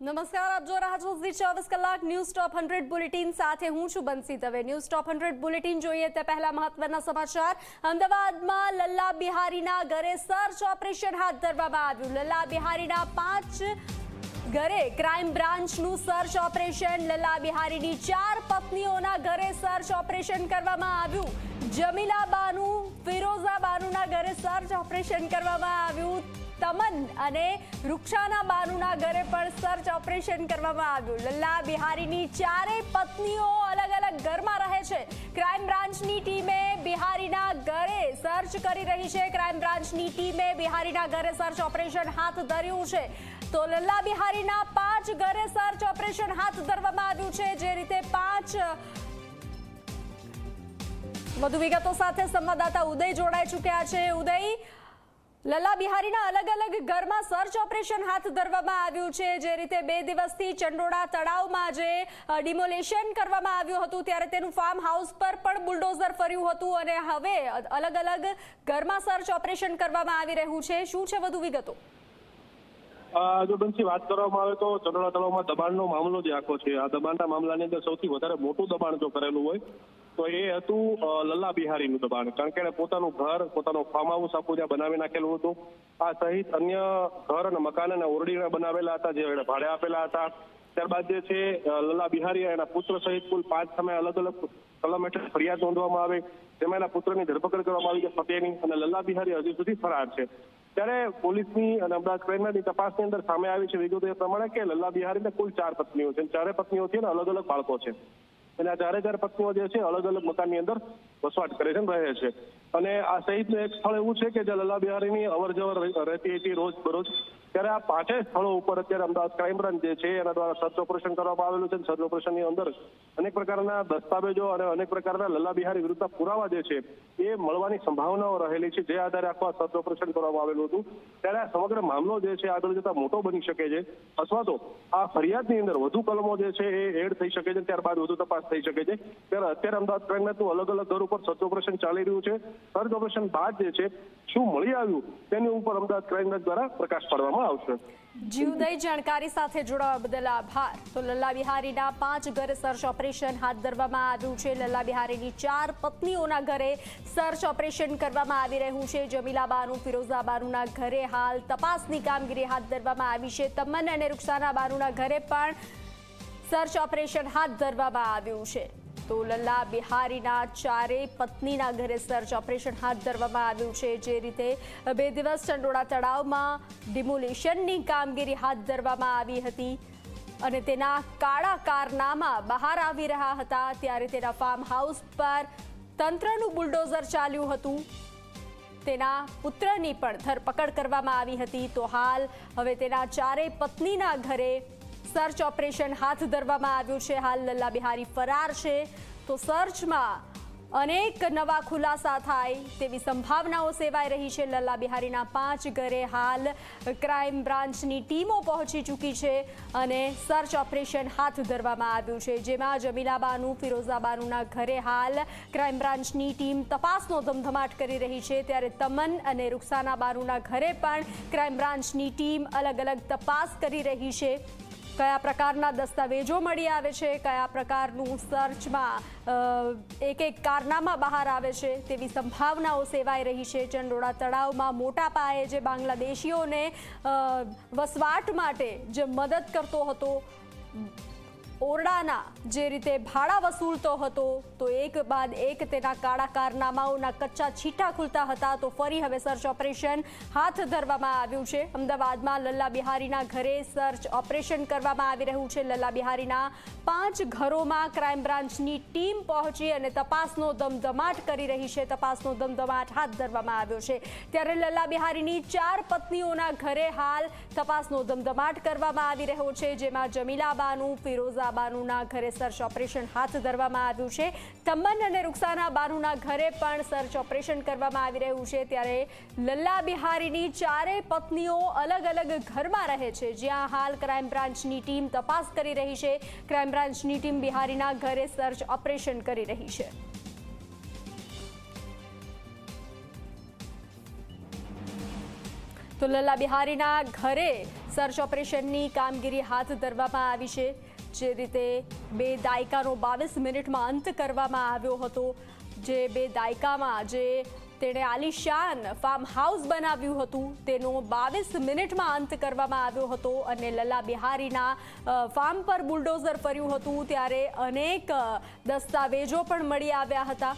નમસ્કાર, આપ જો રહ્યા છો 24 કલાક ન્યૂઝ ટોપ 100 બુલેટિન સાથે હું છું બંસી દવે। ન્યૂઝ ટોપ 100 બુલેટિન જોઈએ તે પહેલા મહત્વના સમાચાર। અમદાવાદમાં લલ્લા બિહારીના ઘરે સર્ચ ઓપરેશન હાથ ધરવામાં આવ્યું। લલ્લા બિહારીના 5 ઘરે ક્રાઇમ બ્રાન્ચનું સર્ચ ઓપરેશન। લલ્લા બિહારીની 4 પત્નીઓના ઘરે સર્ચ ઓપરેશન કરવામાં આવ્યું। જમીલા બાનુ, ફિરોઝા બાનુના ઘરે સર્ચ ઓપરેશન કરવામાં આવ્યું। તમન અને રૂક્ષાના બાનુના ઘરે પણ સર્ચ ઓપરેશન કરવામાં આવ્યું। લલ્લા બિહારીની 4 પત્નીઓ અલગ અલગ ઘરમાં રહે છે। ક્રાઇમ બ્રાન્ચની ટીમે બિહારીના ઘરે સર્ચ કરી રહી છે। ક્રાઇમ બ્રાન્ચની ટીમે બિહારીના ઘરે સર્ચ ઓપરેશન હાથ ધર્યું છે। તો લલ્લા બિહારીના 5 ઘરે સર્ચ ઓપરેશન હાથ ધરવામાં આવ્યું છે। જે રીતે 5 વધુ વિગતો સાથે સંવાદદાતા ઉદય જોડાઈ ચૂક્યા છે। ઉદય, લલ્લા બિહારીના અલગ અલગ ઘરમાં સર્ચ ઓપરેશન હાથ ધરવામાં આવ્યું છે। જે રીતે 2 દિવસથી ચંડોળા તળાવમાં જે ડિમોલેશન કરવામાં આવ્યું હતું ત્યારે તેનું ફાર્મ હાઉસ પર પણ બુલડોઝર ફર્યું હતું અને હવે અલગ અલગ ઘરમાં સર્ચ ઓપરેશન કરવામાં આવી રહ્યું છે। શું છે વધુ વિગતો? જો બંસી વાત કરવામાં આવે તો ચંડોળા તળાવમાં દબાણનો મામલો જે આખો છે, આ દબાણના મામલાની અંદર સૌથી વધારે મોટું દબાણ જો કરેલું હોય તો એ હતું લલ્લા બિહારીનું દબાણ। કારણ કે એણે પોતાનું ઘર, પોતાનું ફાર્મ હાઉસ આખું જ્યાં બનાવી નાખેલું હતું। આ સહિત અન્ય ઘર અને મકાન અને ઓરડીને બનાવેલા હતા જે એણે ભાડે આપેલા હતા। ત્યારબાદ જે છે લલ્લા બિહારી એના પુત્ર સહિત કુલ 5 સામે અલગ અલગ કલમ હેઠળ ફરિયાદ નોંધવામાં આવે, તેમાં એના પુત્રની ધરપકડ કરવામાં આવી છે ફતેહની, અને લલ્લા બિહારી હજી સુધી ફરાર છે। ત્યારે પોલીસની અને અમદાવાદ ક્રાઇમની તપાસની અંદર સામે આવી છે વિગતો એ પ્રમાણે કે લલ્લા બિહારીને કુલ 4 પત્નીઓ છે। 4 પત્નીઓથી અલગ અલગ બાળકો છે અને આ 4 પત્નીઓ જે છે અલગ અલગ મકાનની અંદર વસવાટ કરે છે, રહે છે। અને આ સહિતનું એક સ્થળ એવું છે કે જ્યાં લલ્લા બિહારીની અવર જવર રહેતી હતી રોજ બરોજ। ત્યારે આ 5 સ્થળો ઉપર અત્યારે અમદાવાદ ક્રાઇમ બ્રાન્ચ જે છે એના દ્વારા સર્ચ ઓપરેશન કરવામાં આવેલું છે। સર્ચ ઓપરેશનની અંદર અનેક પ્રકારના દસ્તાવેજો અને અનેક પ્રકારના લલ્લા બિહારી વિરુદ્ધ પુરાવા જે છે એ મળવાની સંભાવનાઓ રહેલી છે, જે આધારે આખું આ સર્ચ ઓપરેશન કરવામાં આવેલું હતું। ત્યારે આ સમગ્ર મામલો જે છે આગળ જતા મોટો બની શકે છે, અથવા તો આ ફરિયાદની અંદર વધુ કલમો જે છે એ એડ થઈ શકે છે, ત્યારબાદ વધુ તપાસ થઈ શકે છે। ત્યારે અત્યારે અમદાવાદ ક્રાઇમ બ્રાન્ચનું અલગ અલગ ઘર ઉપર સર્ચ ઓપરેશન ચાલી રહ્યું છે। સર્ચ ઓપરેશન બાદ જે છે શું મળી આવ્યું તેની ઉપર અમદાવાદ ક્રાઇમ બ્રાન્ચ દ્વારા પ્રકાશ પાડવામાં આવશે। જીવદય જાણકારી સાથે જોડાવા બદલ આભાર। તો લલ્લા બિહારીના 5 ઘરે સર્ચ ઓપરેશન હાથ ધરવામાં આવ્યું છે। લલ્લા બિહારીની 4 પત્નીઓના ઘરે સર્ચ ઓપરેશન કરવામાં આવી રહ્યું છે। જમીલા બાનુ, ફિરોઝા બાનુના ઘરે હાલ તપાસની કામગીરી હાથ ધરવામાં આવી છે। તમન અને રૂક્ષાના બાનુના ઘરે પણ સર્ચ ઓપરેશન હાથ ધરવામાં આવ્યું છે। તો લલ્લા બિહારીના 4 પત્નીના ઘરે સર્ચ ઓપરેશન હાથ ધરવામાં આવ્યું છે। જે રીતે 2 દિવસ ચંડોળા તળાવમાં ડિમોલેશનની કામગીરી હાથ ધરવામાં આવી હતી અને તેના કાળા કારનામા બહાર આવી રહ્યા હતા ત્યારે તેના ફાર્મ હાઉસ પર તંત્રનું બુલડોઝર ચાલ્યું હતું। તેના પુત્રની પણ ધરપકડ કરવામાં આવી હતી। તો હાલ હવે તેના 4 પત્નીના ઘરે સર્ચ ઓપરેશન હાથ ધરવામાં આવ્યું છે। હાલ લલ્લા બિહારી ફરાર છે, તો સર્ચમાં અનેક નવા ખુલાસા થાય તેવી સંભાવનાઓ સેવાઈ રહી છે। લલ્લા બિહારીના 5 ઘરે હાલ ક્રાઇમ બ્રાન્ચની ટીમો પહોંચી ચૂકી છે અને સર્ચ ઓપરેશન હાથ ધરવામાં આવ્યું છે, જેમાં જમીલા બાનુ, ફિરોઝા બાનુના ઘરે હાલ ક્રાઇમ બ્રાન્ચની ટીમ તપાસનો ધમધમાટ કરી રહી છે। ત્યારે તમન અને રૂક્ષાના બાનુના ઘરે પણ ક્રાઇમ બ્રાન્ચની ટીમ અલગ અલગ તપાસ કરી રહી છે। કયા પ્રકારના દસ્તાવેજો મળી આવે છે, કયા પ્રકારનું સર્ચમાં એક કારનામા બહાર આવે છે તેવી સંભાવનાઓ સેવાઈ રહી છે। ચંડોળા તળાવમાં મોટા પાયે જે બાંગ્લાદેશીઓને વસવાટ માટે જે મદદ કરતો હતો, ઓરડાના જે રીતે ભાડા વસૂલતો હતો, તો એક બાદ એક તેના કાળા કારનામાઓના કચ્ચા છીટા ખુલતા હતા। તો ફરી હવે સર્ચ ઓપરેશન હાથ ધરવામાં આવ્યું છે। અમદાવાદમાં લલ્લા બિહારીના ઘરે સર્ચ ઓપરેશન કરવામાં આવી રહ્યું છે। લલ્લા બિહારીના 5 ઘરોમાં ક્રાઇમ બ્રાન્ચની ટીમ પહોંચી અને તપાસનો ધમધમાટ કરી રહી છે। તપાસનો ધમધમાટ હાથ ધરવામાં આવ્યો છે। ત્યારે લલ્લા બિહારીની 4 પત્નીઓના ઘરે હાલ તપાસનો ધમધમાટ કરવામાં આવી રહ્યો છે, જેમાં જમીલા બાનુ, ફિરોઝા બાનુના ઘરે સર્ચ ઓપરેશન હાથ ધરવામાં આવ્યું છે। તમન અને રૂક્ષાના બાનુના ઘરે પણ સર્ચ ઓપરેશન કરવામાં આવી રહ્યું છે। ત્યારે લલ્લા બિહારીની 4 પત્નીઓ અલગ અલગ ઘરમાં રહે છે, જ્યાં હાલ ક્રાઇમ બ્રાન્ચની ટીમ તપાસ કરી રહી છે। ક્રાઇમ બ્રાન્ચની ટીમ બિહારીના ઘરે સર્ચ ઓપરેશન કરી રહી છે। તો લલ્લા બિહારીના ઘરે સર્ચ ઓપરેશનની કામગીરી હાથ ધરવામાં આવી છે। જે રીતે 2 દાયકાનો 22 મિનિટમાં અંત કરવામાં આવ્યો હતો। જે 2 દાયકામાં જે તેણે આલિશાન ફાર્મ હાઉસ બનાવ્યું હતું તેનો 22 મિનિટમાં અંત કરવામાં આવ્યો હતો અને લલ્લા બિહારીના ફાર્મ પર બુલડોઝર ફર્યું હતું ત્યારે અનેક દસ્તાવેજો પણ મળી આવ્યા હતા।